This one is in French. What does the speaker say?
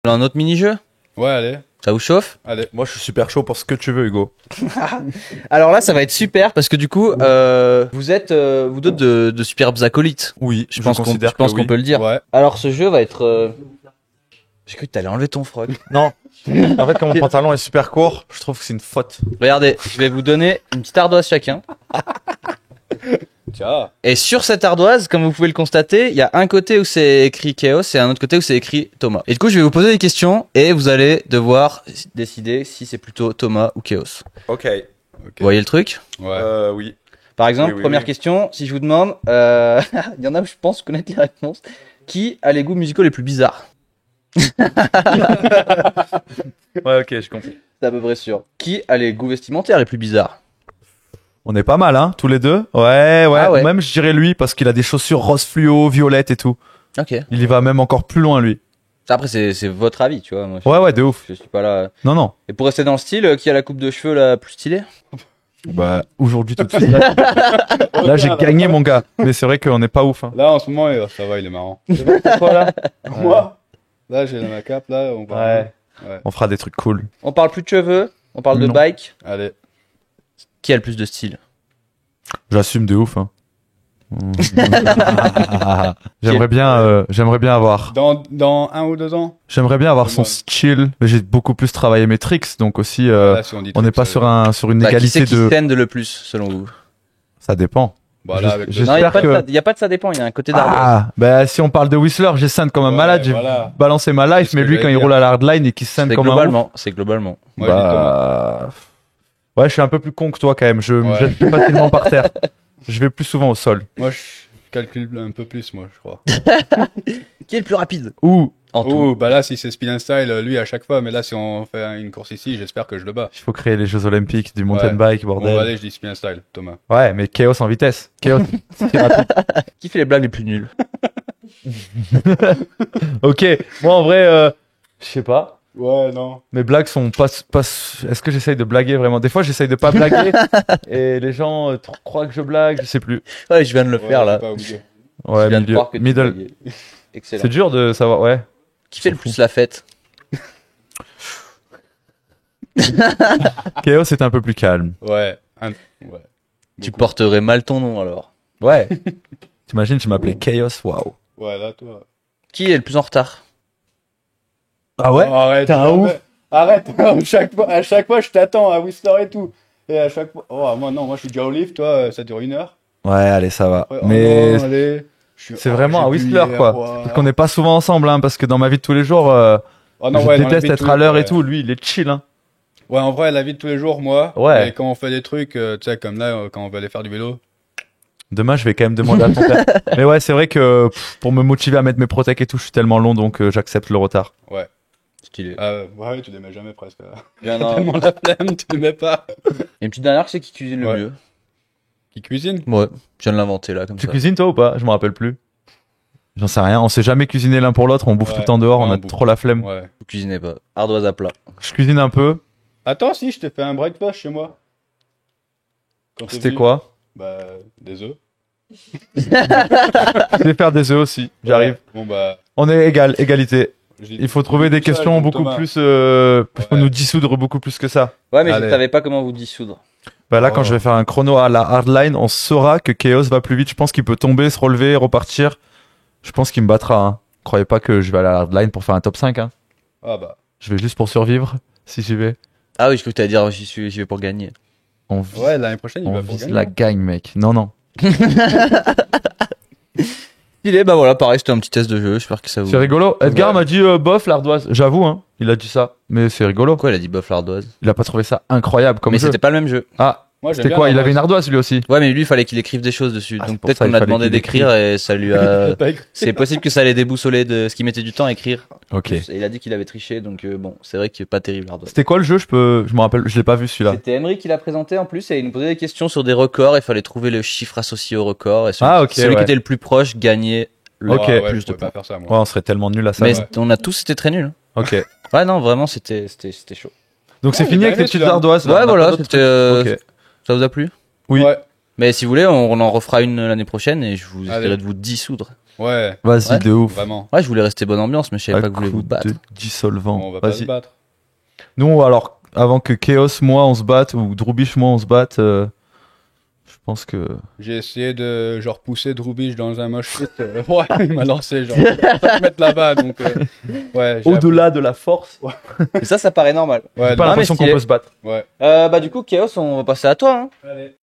Un autre mini-jeu? Ouais, allez. Ça vous chauffe? Allez. Moi, je suis super chaud pour ce que tu veux, Hugo. Alors là, ça va être super parce que du coup, vous êtes vous deux de superbes acolytes. Oui, Je pense qu'on peut le dire. Ouais. Alors ce jeu va être... J'ai cru que t'allais enlever ton froc. Non. En fait, quand mon pantalon est super court, je trouve que c'est une faute. Regardez, je vais vous donner une petite ardoise chacun. Tiens. Et sur cette ardoise, comme vous pouvez le constater, il y a un côté où c'est écrit Chaos et un autre côté où c'est écrit Thomas. Et du coup, je vais vous poser des questions et vous allez devoir décider si c'est plutôt Thomas ou Chaos. Ok. Vous voyez le truc? Ouais. Oui. Par exemple, Oui, première question, si je vous demande, il y en a, je pense, connaître les réponses. Qui a les goûts musicaux les plus bizarres? Ouais, ok, je comprends. C'est à peu près sûr. Qui a les goûts vestimentaires les plus bizarres? On est pas mal, hein, tous les deux. Ouais. Ah ouais. Même, je dirais lui, parce qu'il a des chaussures rose fluo, violettes et tout. Ok. Il y va même encore plus loin, lui. Après, c'est votre avis, tu vois. Moi, Ouais, de ouf. je suis pas là. Non. Et pour rester dans le style, qui a la coupe de cheveux la plus stylée? Bah, aujourd'hui, tout de suite. Là, j'ai gagné, mon gars. Mais c'est vrai qu'on est pas ouf, hein. Là, en ce moment, ça va, il est marrant. Toi, là? Moi Là, j'ai ma cape, là, on va... Ouais. On fera des trucs cool. On parle plus de cheveux, on parle de Non. bike. Allez. Qui a le plus de style? J'assume de ouf, hein. J'aimerais bien avoir. Dans 1 ou 2 ans J'aimerais bien avoir son Ouais. style. Mais j'ai beaucoup plus travaillé mes tricks, donc aussi, Là, si dit on n'est truc, pas ça- sur une Bah, qui égalité c'est qui de. scène le plus, selon vous? Ça dépend. Bah, là, avec Je- le- Non, il n'y a, J'espère pas de que- ça- y a pas de ça dépend, il y a un côté d'ardoise. Ah, bah si on parle de Whistler, j'ai scène comme un Ouais, malade, j'ai voilà. balancé ma life, C'est ce mais que lui j'allais quand il dire. roule à la hardline et qu'il scène C'est comme un ouf, globalement, c'est globalement. Moi, je dis Thomas. bah... Ouais, je suis un peu plus con que toi quand même, je me Ouais. jette plus facilement par terre. Je vais plus souvent au sol. Moi, je calcule un peu plus, moi, je crois. Qui est le plus rapide? Ou, En tout. Oh, bah là, si c'est Speed and Style, lui, à chaque fois. Mais là, si on fait une course ici, j'espère que je le bats. il faut créer les Jeux Olympiques du mountain Ouais. bike, Bon, bordel. allez, je dis Speed and Style, Thomas. Ouais, mais chaos en vitesse. Chaos, c'est rapide. Qui fait les blagues les plus nulles? Ok, moi en vrai, je sais pas. Ouais, non. Mes blagues sont pas... Est-ce que j'essaye de blaguer vraiment? Des fois, j'essaye de pas blaguer et les gens croient que je blague, je sais plus. Ouais, je viens de le faire là. Pas obligé. Ouais, je viens de croire que tu middle. blaguais. Excellent. C'est dur de savoir, ouais. Qui fait le plus la fête? Chaos est un peu plus calme. Ouais. Ouais. Tu Beaucoup. porterais mal ton nom alors. Ouais. T'imagines, tu m'appelais Chaos, waouh. Ouais, là, toi. Qui est le plus en retard? Ah ouais? Oh, arrête. T'es un jamais. ouf. Arrête. À chaque fois, je t'attends à Whistler et tout. Et à chaque fois. Oh, moi, non, moi, je suis déjà au lift, toi, ça dure 1 heure. Ouais, allez, ça va. Ouais, Mais oh, non, allez. c'est vraiment à j'ai bu Whistler, hier, quoi. ouais. Parce qu'on n'est pas souvent ensemble, hein, parce que dans ma vie de tous les jours, Oh, non, je ouais, dans la déteste vie de être tous à les- l'heure et ouais. tout. Lui, il est chill, hein. Ouais, en vrai, la vie de tous les jours, moi. Ouais. Mais quand on fait des trucs, tu sais, comme là, quand on va aller faire du vélo. Demain, je vais quand même demander à ton père. Mais ouais, c'est vrai que pour me motiver à mettre mes protèques et tout, je suis tellement long, donc j'accepte le retard. Ouais. Stylé. Ouais, tu les mets jamais presque. Bien, non. Tellement la flemme, tu les mets pas. Et une petite dernière, c'est qui cuisine le Ouais. mieux? Qui cuisine? Ouais, je viens de l'inventer là, comme Tu ça. cuisines toi ou pas? Je me rappelle plus. J'en sais rien. On s'est jamais cuisiné l'un pour l'autre. On bouffe Ouais. tout le temps dehors. Ouais, on a on bouffe. trop la flemme. Ouais. Vous cuisinez pas. Ardoise à plat. Je cuisine un peu. Attends, si, je t'ai fait un breakfast chez moi. Quand t'es C'était venu. quoi? Bah, des œufs. Je vais faire des œufs aussi. J'arrive. Ouais. Bon, bah. On est égalité. je dis- Il faut trouver des tout ça, questions comme beaucoup Thomas. plus. Il faut Ouais. nous dissoudre beaucoup plus que ça. Ouais, mais je Allez. savais pas comment vous dissoudre. Bah là, quand Oh. je vais faire un chrono à la hardline, on saura que Chaos va plus vite. Je pense qu'il peut tomber, se relever, repartir. Je pense qu'il me battra. Hein. Croyez pas que je vais à la hardline pour faire un top 5. Hein. Ah, bah. Je vais juste pour survivre, si j'y vais. Ah oui, je crois que t'allais dire j'y vais pour gagner. On vise, Ouais, l'année prochaine, il on va vise pour la gagner. gagne, mec. Non, non. Il est, bah voilà, pareil, c'était un petit test de jeu. J'espère que ça vous. C'est rigolo. Edgar Ouais. m'a dit bof l'ardoise. J'avoue, hein. Il a dit ça. Mais c'est rigolo. Pourquoi il a dit bof l'ardoise? Il a pas trouvé ça incroyable comme Mais jeu. c'était pas le même jeu. Ah, Moi, j'aime c'était bien quoi? Il la avait une base. ardoise lui aussi. Ouais, mais lui, il fallait qu'il écrive des choses dessus. Ah, c'est Donc pour peut-être ça, qu'on il a fallait demandé qu'il d'écrire et ça lui a. T'as écrit- C'est possible que ça allait déboussoler de ce qui mettait du temps à écrire. Ok. Et il a dit qu'il avait triché, donc bon, c'est vrai qu'il est pas terrible l'ardoise. C'était quoi le jeu? Je me rappelle. Je l'ai pas vu celui-là. C'était Emery qui l'a présenté en plus et il nous posait des questions sur des records. Il fallait trouver le chiffre associé au record. Et celui, Ah, ok, celui ouais. qui était le plus proche gagnait le Ok. Ah, ouais, plus je de pouvais pas points. faire ça, moi. Ouais, on serait tellement nul à ça. Mais ouais. on a tous été très nuls. Ok. Ouais, non, vraiment, c'était chaud. Donc c'est Ouais, fini j'ai avec bien les petites aimé celui-là. ardoises. là. Ouais, On a voilà, pas d'autres c'était. trucs. Ok. Ça vous a plu? Oui. Ouais. Mais si vous voulez, on en refera une l'année prochaine et je vous Allez. essaierai de vous dissoudre. Ouais, Vas-y, Ouais. de ouf. vraiment. Ouais, je voulais rester bonne ambiance, mais je savais À pas que vous voulez coup vous battre. de dissolvant. On va pas se Vas-y. battre. Nous, alors, avant que Chaos, moi, on se batte, ou Drubich, moi, on se batte, je pense que. J'ai essayé de genre pousser Drubich dans un mosh pit. Ouais, il m'a lancé genre. Pas te mettre là-bas, donc ouais. j'ai Au-delà de la force, Et ça paraît normal. appris. Ouais, j'ai pas non, l'impression mais qu'on stylé. peut se battre. ouais. Bah, du coup, Chaos, on va passer à toi. Hein. Allez.